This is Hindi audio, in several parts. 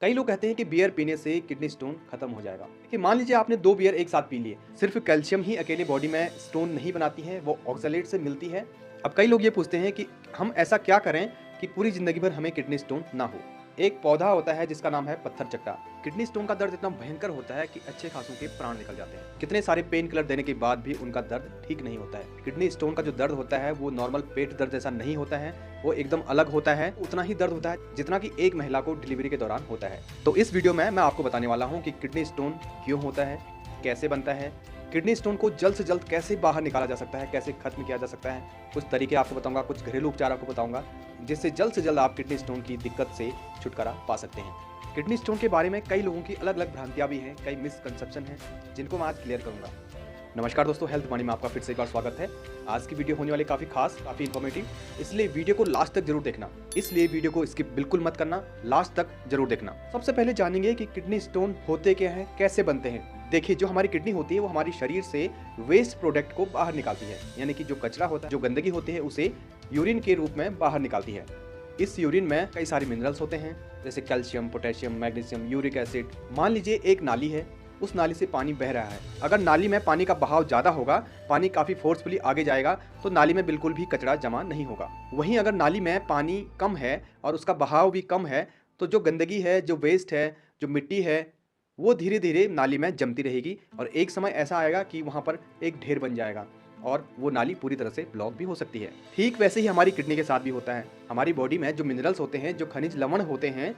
कई लोग कहते हैं कि बियर पीने से किडनी स्टोन खत्म हो जाएगा। कि मान लीजिए आपने 2 बियर एक साथ पी लिए, सिर्फ कैल्शियम ही अकेले बॉडी में स्टोन नहीं बनाती है, वो ऑक्सलेट से मिलती है। अब कई लोग ये पूछते हैं कि हम ऐसा क्या करें कि पूरी जिंदगी भर हमें किडनी स्टोन ना हो। एक पौधा होता है जिसका नाम है पत्थर चट्टा। किडनी स्टोन का दर्द इतना भयंकर होता है कि अच्छे खासों के प्राण निकल जाते हैं। कितने सारे पेन किलर देने के बाद भी उनका दर्द ठीक नहीं होता है। किडनी स्टोन का जो दर्द होता है वो नॉर्मल पेट दर्द जैसा नहीं होता है, वो एकदम अलग होता है। उतना ही दर्द होता है जितना कि एक महिला को डिलीवरी के दौरान होता है। तो इस वीडियो में मैं आपको बताने वाला हूँ कि किडनी स्टोन क्यों होता है, कैसे बनता है, किडनी स्टोन को जल्द से जल्द कैसे बाहर निकाला जा सकता है, कैसे खत्म किया जा सकता है। कुछ तरीके आपको बताऊंगा, कुछ घरेलू उपचार आपको बताऊंगा जिससे जल्द से जल्द आप किडनी स्टोन की दिक्कत से छुटकारा पा सकते हैं। किडनी स्टोन के बारे में कई लोगों की अलग अलग भ्रांतियां भी हैं, कई मिसकंसेप्शन हैं जिनको मैं आज क्लियर करूंगा। नमस्कार दोस्तों, हेल्थ वाणी में आपका फिर से एक बार स्वागत है। आज की वीडियो होने वाली काफ़ी खास, काफ़ी इन्फॉर्मेटिव, इसलिए वीडियो को लास्ट तक जरूर देखना। इसलिए वीडियो को स्किप बिल्कुल मत करना, लास्ट तक जरूर देखना। सबसे पहले जानेंगे कि किडनी स्टोन होते क्या हैं, कैसे बनते हैं। देखिए, जो हमारी किडनी होती है वो हमारी शरीर से वेस्ट प्रोडक्ट को बाहर निकालती है, यानी कि जो कचरा होता है, जो गंदगी होती है, उसे यूरिन के रूप में बाहर निकालती है। इस यूरिन में कई सारे मिनरल्स होते हैं जैसे calcium, potassium, magnesium, uric acid. मान लीजिए एक नाली है, उस नाली से पानी बह रहा है। अगर नाली में पानी का बहाव ज़्यादा होगा, पानी काफ़ी फोर्सफुली आगे जाएगा, तो नाली में बिल्कुल भी कचरा जमा नहीं होगा। वहीं अगर नाली में पानी कम है और उसका बहाव भी कम है, तो जो गंदगी है, जो वेस्ट है, जो मिट्टी है, वो धीरे धीरे नाली में जमती रहेगी और एक समय ऐसा आएगा कि वहाँ पर एक ढेर बन जाएगा और वो नाली पूरी तरह से ब्लॉक भी हो सकती है। ठीक वैसे ही हमारी किडनी के साथ भी होता है। हमारी बॉडी में जो मिनरल्स होते हैं, जो खनिज लवण होते हैं,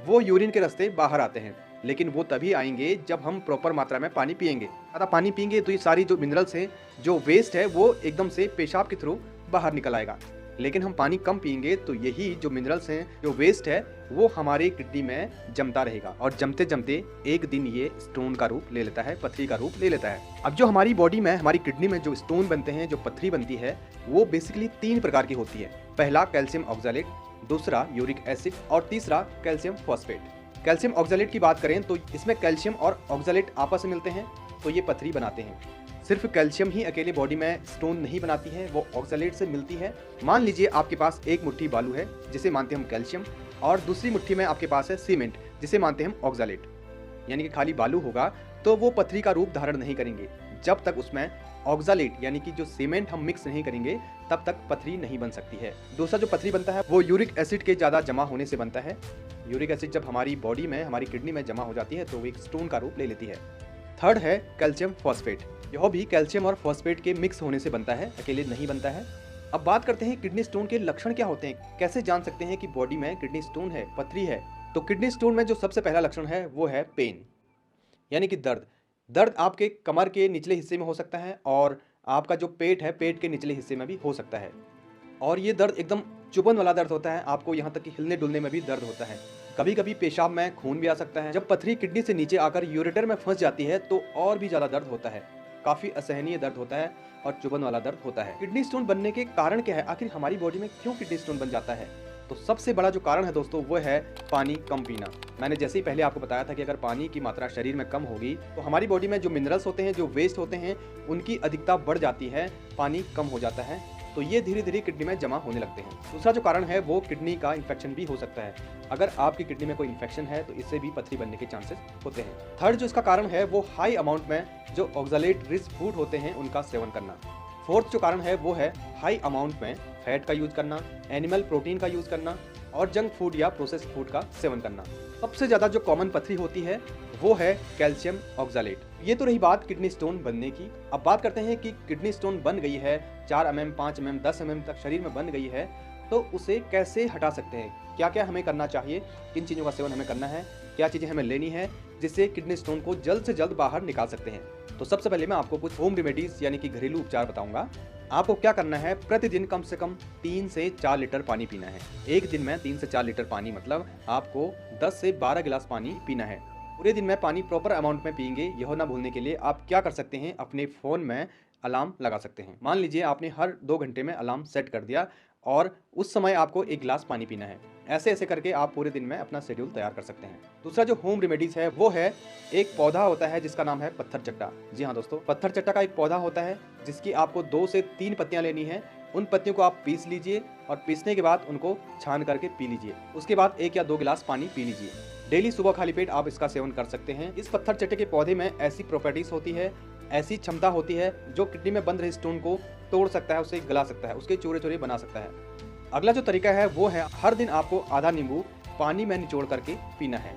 वो यूरिन के रास्ते बाहर आते हैं, लेकिन वो तभी आएंगे जब हम प्रॉपर मात्रा में पानी पिएंगे। ज़्यादा पानी पिएंगे तो ये सारी जो मिनरल्स हैं, जो वेस्ट है, वो एकदम से पेशाब के थ्रू बाहर निकल आएगा। लेकिन हम पानी कम पिएंगे तो यही जो मिनरल्स हैं, जो वेस्ट है, वो हमारी किडनी में जमता रहेगा और जमते जमते एक दिन ये स्टोन का रूप ले लेता है, पथरी का रूप ले लेता है। अब जो हमारी बॉडी में, हमारी किडनी में जो स्टोन बनते हैं, जो पथरी बनती है, वो बेसिकली 3 प्रकार की होती है। पहला कैल्शियम ऑक्सलेट, दूसरा यूरिक एसिड और तीसरा कैल्शियम फॉस्फेट। कैल्शियम ऑक्सलेट की बात करें तो इसमें कैल्शियम और ऑक्सलेट आपस में मिलते हैं तो ये पथरी बनाते हैं। सिर्फ कैल्शियम ही अकेले बॉडी में स्टोन नहीं बनाती है, वो ऑक्सलेट से मिलती है। मान लीजिए आपके पास एक मुट्ठी बालू है जिसे मानते हैं हम कैल्शियम, और दूसरी मुट्ठी में आपके पास है सीमेंट जिसे मानते हैं हम ऑक्सलेट। यानी कि खाली बालू होगा तो वो पथरी का रूप धारण नहीं करेंगे। जब तक उसमें ऑक्सलेट यानी कि जो सीमेंट हम मिक्स नहीं करेंगे, तब तक पथरी नहीं बन सकती है। दूसरा जो पथरी बनता है वो यूरिक एसिड के ज़्यादा जमा होने से बनता है। यूरिक एसिड जब हमारी बॉडी में, हमारी किडनी में जमा हो जाती है तो वो एक स्टोन का रूप ले लेती है। थर्ड है कैल्शियम फॉस्फेट। यह भी कैल्शियम और फॉस्फेट के मिक्स होने से बनता है, अकेले नहीं बनता है। अब बात करते हैं किडनी स्टोन के लक्षण क्या होते हैं, कैसे जान सकते हैं कि बॉडी में किडनी स्टोन है, पथरी है। तो किडनी स्टोन में जो सबसे पहला लक्षण है वो है पेन, यानी कि दर्द। दर्द आपके कमर के निचले हिस्से में हो सकता है और आपका जो पेट है, पेट के निचले हिस्से में भी हो सकता है। और ये दर्द एकदम चुभन वाला दर्द होता है, आपको यहाँ तक कि हिलने डुलने में भी दर्द होता है। कभी कभी पेशाब में खून भी आ सकता है। जब पथरी किडनी से नीचे आकर यूरेटर में फंस जाती है तो और भी ज़्यादा दर्द होता है, काफ़ी असहनीय दर्द होता है और चुभन वाला दर्द होता है। किडनी स्टोन बनने के कारण क्या है, आखिर हमारी बॉडी में क्यों किडनी स्टोन बन जाता है? तो सबसे बड़ा जो कारण है दोस्तों वो है पानी कम पीना। मैंने जैसे ही पहले आपको बताया था कि अगर पानी की मात्रा शरीर में कम होगी तो हमारी बॉडी में जो मिनरल्स होते हैं, जो वेस्ट होते हैं, उनकी अधिकता बढ़ जाती है, पानी कम हो जाता है, तो ये धीरे धीरे किडनी में जमा होने लगते हैं। दूसरा जो कारण है वो किडनी का इन्फेक्शन भी हो सकता है। अगर आपकी किडनी में कोई इन्फेक्शन है तो इससे भी पथरी बनने के चांसेस होते हैं। थर्ड जो इसका कारण है वो हाई अमाउंट में जो ऑक्सलेट रिच फूड होते हैं उनका सेवन करना। फोर्थ जो कारण है वो है हाई अमाउंट में फैट का यूज करना, एनिमल प्रोटीन का यूज करना और जंक फूड या प्रोसेस्ड फूड का सेवन करना। सबसे ज़्यादा जो कॉमन पथरी होती है वो है कैल्शियम ऑक्सलेट। ये तो रही बात किडनी स्टोन बनने की। अब बात करते हैं कि किडनी स्टोन बन गई है, 4 mm, 5 mm, 10 mm तक शरीर में बन गई है, तो उसे कैसे हटा सकते हैं, क्या क्या हमें करना चाहिए, किन चीज़ों का सेवन हमें करना है, क्या चीज़ें हमें लेनी है जिससे किडनी स्टोन को जल्द से जल्द बाहर निकाल सकते हैं। तो सबसे पहले मैं आपको कुछ होम रेमेडीज़ यानी कि घरेलू उपचार बताऊंगा। आपको क्या करना है, प्रतिदिन कम से कम 3 से 4 लीटर पानी पीना है। एक दिन में 3 से 4 लीटर पानी मतलब आपको 10 से 12 गिलास पानी पीना है। पूरे दिन में पानी प्रॉपर अमाउंट में पिएंगे। यह ना भूलने के लिए आप क्या कर सकते हैं, अपने फ़ोन में अलार्म लगा सकते हैं। मान लीजिए आपने हर 2 घंटे में अलार्म सेट कर दिया और उस समय आपको 1 गिलास पानी पीना है। ऐसे ऐसे करके आप पूरे दिन में अपना शेड्यूल तैयार कर सकते हैं। दूसरा जो होम रेमेडीज़ है वो है, एक पौधा होता है जिसका नाम है पत्थर चट्टा। जी हाँ दोस्तों, पत्थर चट्टा का एक पौधा होता है जिसकी आपको 2 से 3 पत्तियां लेनी है। उन पत्तियों को आप पीस लीजिए और पीसने के बाद उनको छान करके पी लीजिए। उसके बाद 1 या 2 गिलास पानी पी लीजिए। डेली सुबह खाली पेट आप इसका सेवन कर सकते हैं। इस पत्थर चट्टे के पौधे में ऐसी प्रॉपर्टीज होती है, ऐसी क्षमता होती है जो किडनी में बंद रहे स्टोन को तोड़ सकता है, उसे गला सकता है, उसके चूरे चूरे बना सकता है। अगला जो तरीका है वो है हर दिन आपको आधा नींबू पानी में निचोड़ करके पीना है।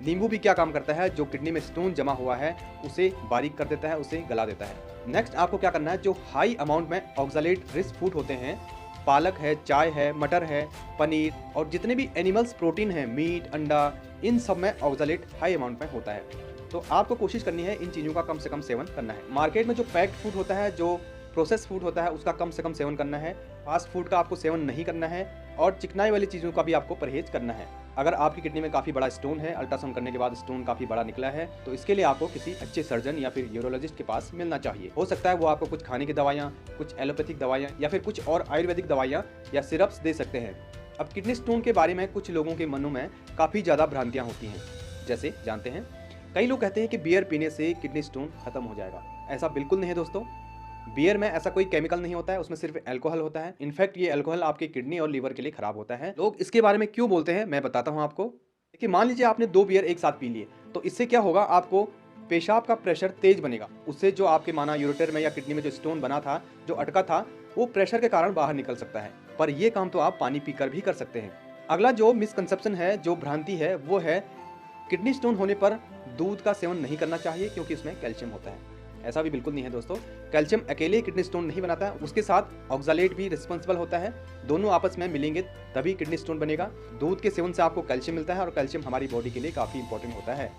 नींबू भी क्या काम करता है, जो किडनी में स्टोन जमा हुआ है उसे बारीक कर देता है, उसे गला देता है। नेक्स्ट आपको क्या करना है, जो हाई अमाउंट में ऑक्सलेट रिच फूड होते हैं, पालक है, चाय है, मटर है, पनीर और जितने भी एनिमल्स प्रोटीन है, मीट, अंडा, इन सब में ऑक्सलेट हाई अमाउंट में होता है। तो आपको कोशिश करनी है इन चीज़ों का कम से कम सेवन करना है। मार्केट में जो पैक्ड फूड होता है, जो प्रोसेस फूड होता है, उसका कम से कम सेवन करना है। फास्ट फूड का आपको सेवन नहीं करना है और चिकनाई वाली चीज़ों का भी आपको परहेज करना है। अगर आपकी किडनी में काफ़ी बड़ा स्टोन है, अल्ट्रासाउंड करने के बाद स्टोन काफ़ी बड़ा निकला है, तो इसके लिए आपको किसी अच्छे सर्जन या फिर यूरोलॉजिस्ट के पास मिलना चाहिए। हो सकता है वो आपको कुछ खाने की दवाइयाँ, कुछ एलोपैथिक दवाइयाँ या फिर कुछ और आयुर्वेदिक दवाइयाँ या सिरप्स दे सकते हैं। अब किडनी स्टोन के बारे में कुछ लोगों के मनों में काफ़ी ज़्यादा भ्रांतियाँ होती हैं। जैसे जानते हैं, कई लोग कहते हैं कि बियर पीने से किडनी स्टोन खत्म हो जाएगा। ऐसा बिल्कुल नहीं है दोस्तों। बियर में ऐसा कोई केमिकल नहीं होता है, उसमें सिर्फ अल्कोहल होता है। इनफैक्ट ये अल्कोहल आपके किडनी और लीवर के लिए खराब होता है। लोग इसके बारे में क्यों बोलते हैं मैं बताता हूँ आपको। देखिए, मान लीजिए आपने 2 बियर एक साथ पी लिए, तो इससे क्या होगा, आपको पेशाब का प्रेशर तेज बनेगा। उससे जो आपके माना यूरेटर में या किडनी में जो स्टोन बना था, जो अटका था, वो प्रेशर के कारण बाहर निकल सकता है। पर ये काम तो आप पानी पीकर भी कर सकते हैं। अगला जो मिसकंसेप्शन है, जो भ्रांति है, वो है किडनी स्टोन होने पर दूध का सेवन नहीं करना चाहिए क्योंकि इसमें कैल्शियम होता है। ऐसा भी बिल्कुल नहीं है दोस्तों। कैल्शियम अकेले किडनी स्टोन नहीं बनाता है, उसके साथ ऑक्सलेट भी रिस्पॉन्सिबल होता है। दोनों आपस में मिलेंगे तभी किडनी स्टोन बनेगा। दूध के सेवन से आपको कैल्शियम मिलता है और कैल्शियम हमारी बॉडी के लिए काफ़ी इंपॉर्टेंट होता है।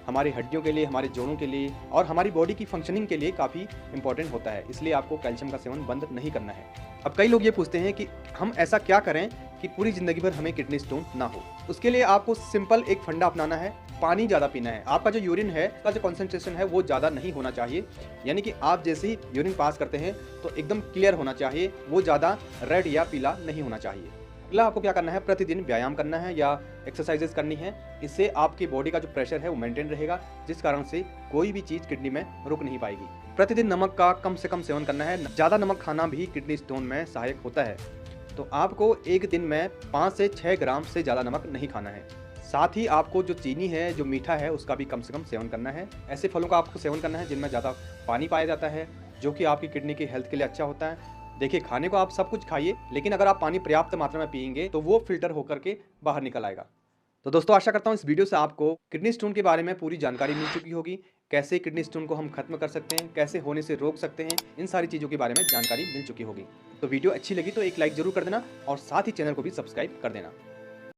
हमारी हड्डियों के लिए, हमारे जोड़ों के लिए और हमारी बॉडी की फंक्शनिंग के लिए काफ़ी इंपॉर्टेंट होता है। इसलिए आपको कैल्शियम का सेवन बंद नहीं करना है। अब कई लोग ये पूछते हैं कि हम ऐसा क्या करें कि पूरी ज़िंदगी भर हमें किडनी स्टोन ना हो। उसके लिए आपको सिंपल एक फंडा अपनाना है, पानी ज़्यादा पीना है। आपका जो यूरिन है, उसका जो कॉन्सेंट्रेशन है वो ज़्यादा नहीं होना चाहिए। यानी कि आप जैसे ही यूरिन पास करते हैं तो एकदम क्लियर होना चाहिए, वो ज़्यादा रेड या पीला नहीं होना चाहिए। अगला आपको क्या करना है, प्रतिदिन व्यायाम करना है या एक्सरसाइजेस करनी है। इससे आपकी बॉडी का जो प्रेशर है वो मेंटेन रहेगा, जिस कारण से कोई भी चीज़ किडनी में रुक नहीं पाएगी। प्रतिदिन नमक का कम से कम सेवन करना है। ज़्यादा नमक खाना भी किडनी स्टोन में सहायक होता है। तो आपको एक दिन में 5 से 6 ग्राम से ज़्यादा नमक नहीं खाना है। साथ ही आपको जो चीनी है, जो मीठा है, उसका भी कम से कम सेवन करना है। ऐसे फलों का आपको सेवन करना है जिनमें ज़्यादा पानी पाया जाता है, जो कि आपकी किडनी की हेल्थ के लिए अच्छा होता है। देखिए, खाने को आप सब कुछ खाइए, लेकिन अगर आप पानी पर्याप्त मात्रा में पिएंगे तो वो फिल्टर होकर के बाहर निकल आएगा। तो दोस्तों, आशा करता हूँ इस वीडियो से आपको किडनी स्टोन के बारे में पूरी जानकारी मिल चुकी होगी। कैसे किडनी स्टोन को हम खत्म कर सकते हैं, कैसे होने से रोक सकते हैं, इन सारी चीज़ों के बारे में जानकारी मिल चुकी होगी। तो वीडियो अच्छी लगी तो एक लाइक जरूर कर देना और साथ ही चैनल को भी सब्सक्राइब कर देना।